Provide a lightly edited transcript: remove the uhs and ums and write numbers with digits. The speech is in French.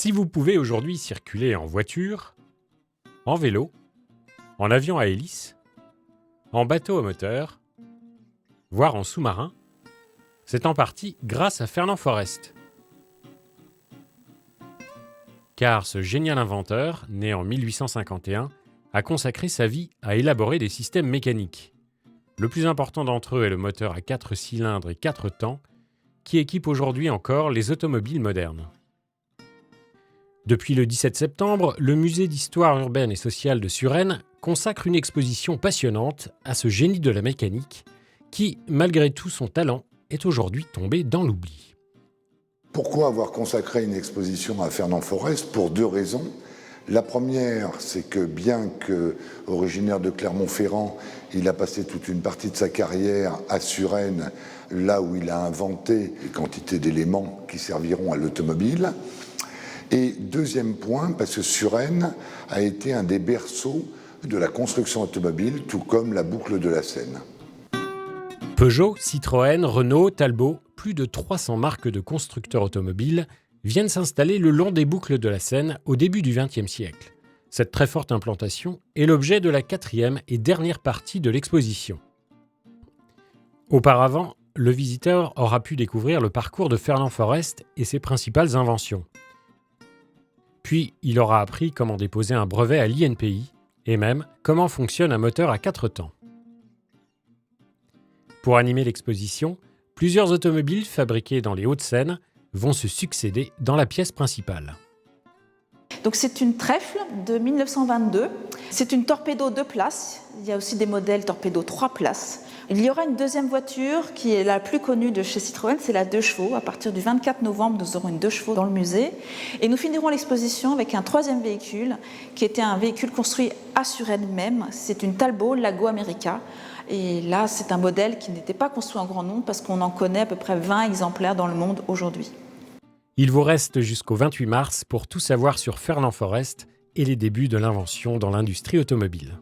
Si vous pouvez aujourd'hui circuler en voiture, en vélo, en avion à hélice, en bateau à moteur, voire en sous-marin, c'est en partie grâce à Fernand Forest. Car ce génial inventeur, né en 1851, a consacré sa vie à élaborer des systèmes mécaniques. Le plus important d'entre eux est le moteur à 4 cylindres et 4 temps, qui équipe aujourd'hui encore les automobiles modernes. Depuis le 17 septembre, le musée d'histoire urbaine et sociale de Suresnes consacre une exposition passionnante à ce génie de la mécanique qui, malgré tout son talent, est aujourd'hui tombé dans l'oubli. Pourquoi avoir consacré une exposition à Fernand Forest? Pour deux raisons. La première, c'est que bien qu'originaire de Clermont-Ferrand, il a passé toute une partie de sa carrière à Suresnes, là où il a inventé des quantités d'éléments qui serviront à l'automobile. Et deuxième point, parce que Suresnes a été un des berceaux de la construction automobile, tout comme la boucle de la Seine. Peugeot, Citroën, Renault, Talbot, plus de 300 marques de constructeurs automobiles viennent s'installer le long des boucles de la Seine au début du XXe siècle. Cette très forte implantation est l'objet de la 4e et dernière partie de l'exposition. Auparavant, le visiteur aura pu découvrir le parcours de Fernand Forest et ses principales inventions. Puis, il aura appris comment déposer un brevet à l'INPI et même comment fonctionne un moteur à 4 temps. Pour animer l'exposition, plusieurs automobiles fabriquées dans les Hauts-de-Seine vont se succéder dans la pièce principale. Donc c'est une trèfle de 1922. C'est une torpedo 2 places. Il y a aussi des modèles torpedo 3 places. Il y aura une deuxième voiture qui est la plus connue de chez Citroën, c'est la 2 chevaux. À partir du 24 novembre, nous aurons une 2 chevaux dans le musée. Et nous finirons l'exposition avec un troisième véhicule, qui était un véhicule construit à Suresnes même. C'est une Talbot Lago America. Et là, c'est un modèle qui n'était pas construit en grand nombre parce qu'on en connaît à peu près 20 exemplaires dans le monde aujourd'hui. Il vous reste jusqu'au 28 mars pour tout savoir sur Fernand Forest et les débuts de l'invention dans l'industrie automobile.